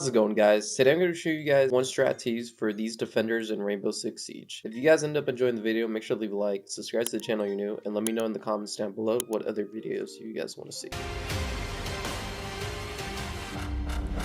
How's it going, guys? Today I'm going to show you guys one strat to use for these defenders in Rainbow Six Siege. If you guys end up enjoying the video, make sure to leave a like, subscribe to the channel if you're new, and let me know in the comments down below what other videos you guys want to see.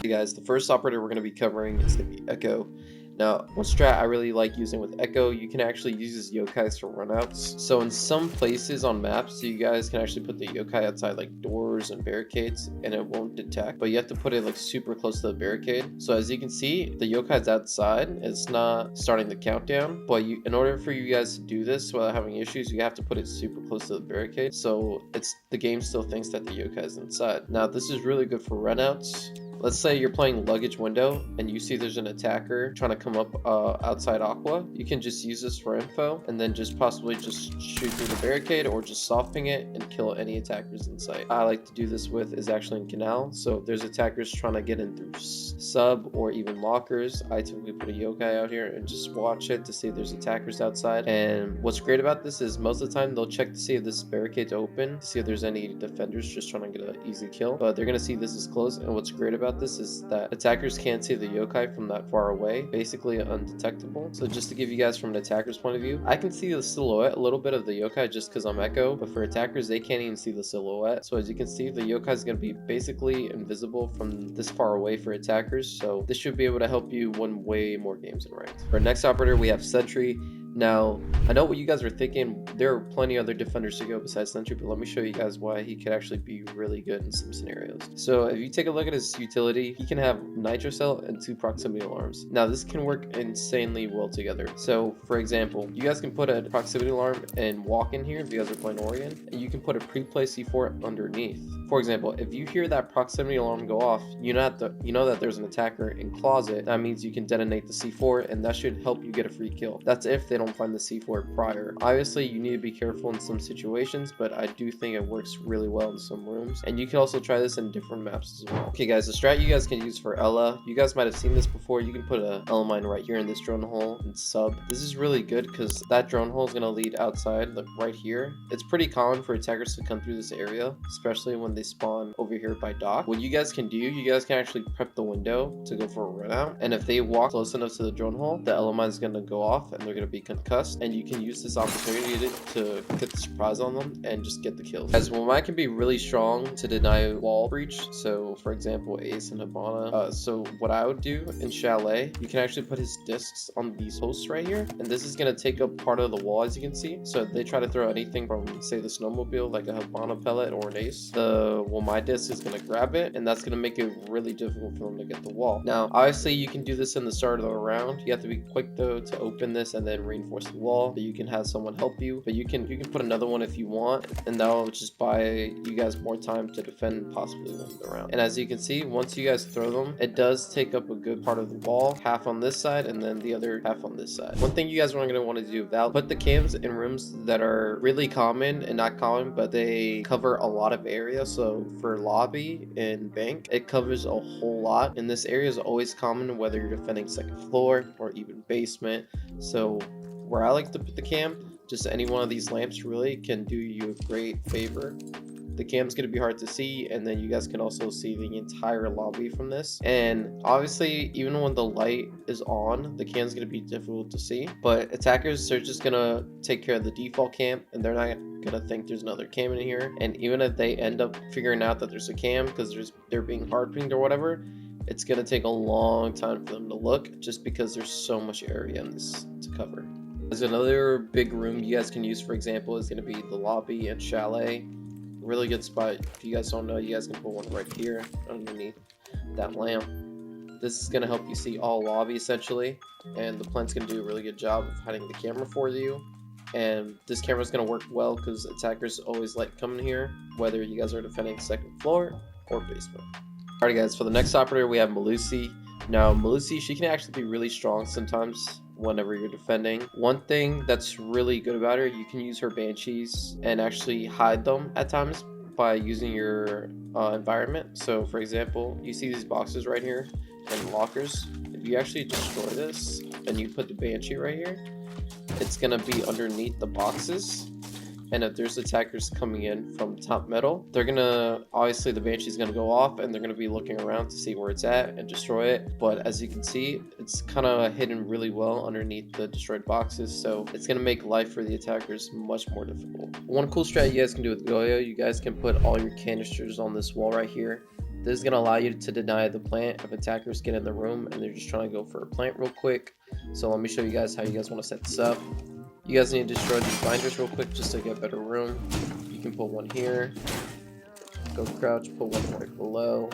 Hey guys, the first operator we're going to be covering is going to be Echo. Now, one strat I really like using with Echo, you can actually use his yokais for runouts. So in some places on maps, you guys can actually put the yokai outside like doors and barricades and it won't detect, but you have to put it like super close to the barricade. So as you can see, the yokai's outside, it's not starting the countdown, but in order for you guys to do this without having issues, you have to put it super close to the barricade. So the game still thinks that the yokai is inside. Now this is really good for runouts. Let's say you're playing luggage window and you see there's an attacker trying to come up outside Aqua. You can just use this for info and then just possibly just shoot through the barricade or just soft ping it and kill any attackers in sight. I like to do this with is actually in Canal. So if there's attackers trying to get in through sub or even lockers, I typically put a yokai out here and just watch it to see if there's attackers outside. And what's great about this is most of the time they'll check to see if this barricade's open, to see if there's any defenders just trying to get an easy kill. But they're going to see this is closed, and what's great about this is that attackers can't see the yokai from that far away, basically undetectable. So just to give you guys from an attacker's point of view, I can see the silhouette a little bit of the yokai just because I'm Echo, but for attackers they can't even see the silhouette. So as you can see, the yokai is going to be basically invisible from this far away for attackers, so this should be able to help you win way more games in ranked. For our next operator we have Sentry. Now, I know what you guys are thinking, there are plenty other defenders to go besides Sentry, but let me show you guys why he could actually be really good in some scenarios. So if you take a look at his utility, he can have Nitro Cell and 2 proximity alarms. Now this can work insanely well together. So for example, you guys can put a proximity alarm and walk in here if you guys are playing Oregon, and you can put a pre-placed C4 underneath. For example, if you hear that proximity alarm go off, you know that there's an attacker in closet. That means you can detonate the C4 and that should help you get a free kill. That's if they don't find the C4 prior. Obviously you need to be careful in some situations, but I do think it works really well in some rooms, and you can also try this in different maps as well. Okay guys, the strat you guys can use for Ella, you guys might have seen this before. You can put a Ella mine right here in this drone hole and sub. This is really good because that drone hole is going to lead outside, like right here. It's pretty common for attackers to come through this area, especially when they spawn over here by dock. What you guys can do, you guys can actually prep the window to go for a run out, and if they walk close enough to the drone hole, the Ella mine is going to go off and they're going to be concussed, and you can use this opportunity to get the surprise on them and just get the kills. As well, mine can be really strong to deny wall breach. So for example, Ace and Habana. So what I would do in Chalet, you can actually put his discs on these posts right here, and this is going to take up part of the wall, as you can see. So if they try to throw anything from, say, the snowmobile, like a Habana pellet or an Ace, my disc is going to grab it, and that's going to make it really difficult for them to get the wall. Now obviously you can do this in the start of the round. You have to be quick though to open this and then reinforce the wall, so you can have someone help you, but you can put another one if you want, and that'll just buy you guys more time to defend and possibly win the round. And as you can see, once you guys throw them, it does take up a good part of the wall, half on this side and then the other half on this side. One thing you guys are going to want to do, put the cams in rooms that are really common and not common, but they cover a lot of area. So for lobby and bank, it covers a whole lot, and this area is always common whether you're defending second floor or even basement. So where I like to put the cam, just any one of these lamps really can do you a great favor. The cam's going to be hard to see, and then you guys can also see the entire lobby from this. And obviously, even when the light is on, the cam's going to be difficult to see, but attackers are just going to take care of the default cam, and they're not going to think there's another cam in here. And even if they end up figuring out that there's a cam because they're being hard pinged or whatever, it's going to take a long time for them to look, just because there's so much area in this to cover. There's another big room you guys can use, for example, is going to be the lobby and Chalet. Really good spot. If you guys don't know, you guys can put one right here underneath that lamp. This is going to help you see all lobby essentially, and the plant's going to do a really good job of hiding the camera for you. And this camera is going to work well because attackers always like coming here, whether you guys are defending second floor or basement. Alright guys, for the next operator we have Malusi. Now Malusi, she can actually be really strong sometimes whenever you're defending. One thing that's really good about her, you can use her banshees and actually hide them at times by using your environment. So for example, you see these boxes right here and lockers. If you actually destroy this and you put the banshee right here, it's gonna be underneath the boxes, and if there's attackers coming in from top metal, they're gonna, obviously the Banshee's gonna go off and they're gonna be looking around to see where it's at and destroy it. But as you can see, it's kind of hidden really well underneath the destroyed boxes, so it's gonna make life for the attackers much more difficult. One cool strat you guys can do with Goyo, you guys can put all your canisters on this wall right here. This is going to allow you to deny the plant if attackers get in the room and they're just trying to go for a plant real quick. So let me show you guys how you guys want to set this up. You guys need to destroy these binders real quick just to get better room. You can put one here. Go crouch, put one right below.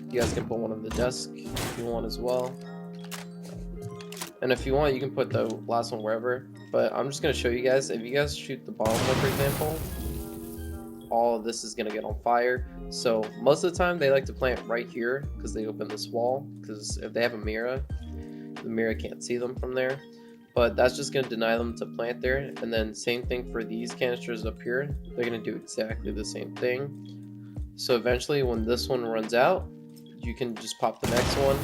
You guys can put one on the desk if you want as well. And if you want, you can put the last one wherever. But I'm just going to show you guys, if you guys shoot the bottom one, for example, all of this is going to get on fire. So most of the time they like to plant right here because they open this wall, because if they have a mirror, the mirror can't see them from there. But that's just going to deny them to plant there. And then same thing for these canisters up here, they're going to do exactly the same thing. So eventually when this one runs out, you can just pop the next one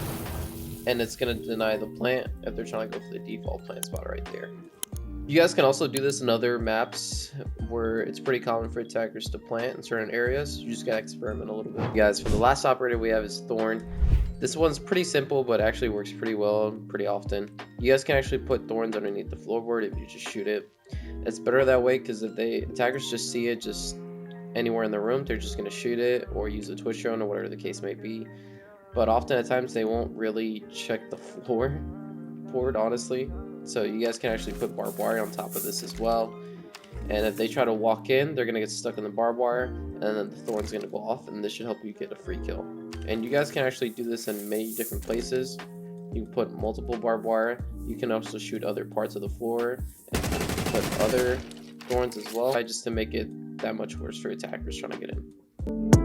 and it's going to deny the plant if they're trying to go for the default plant spot right there. You guys can also do this in other maps where it's pretty common for attackers to plant in certain areas. You just gotta experiment a little bit. Guys, for the last operator we have is Thorn. This one's pretty simple, but actually works pretty well pretty often. You guys can actually put thorns underneath the floorboard if you just shoot it. It's better that way because if attackers just see it just anywhere in the room, they're just gonna shoot it or use a twitch drone or whatever the case may be. But often at times they won't really check the floorboard, honestly. So you guys can actually put barbed wire on top of this as well. And if they try to walk in, they're going to get stuck in the barbed wire, and then the thorn's going to go off, and this should help you get a free kill. And you guys can actually do this in many different places. You can put multiple barbed wire. You can also shoot other parts of the floor and put other thorns as well, just to make it that much worse for attackers trying to get in.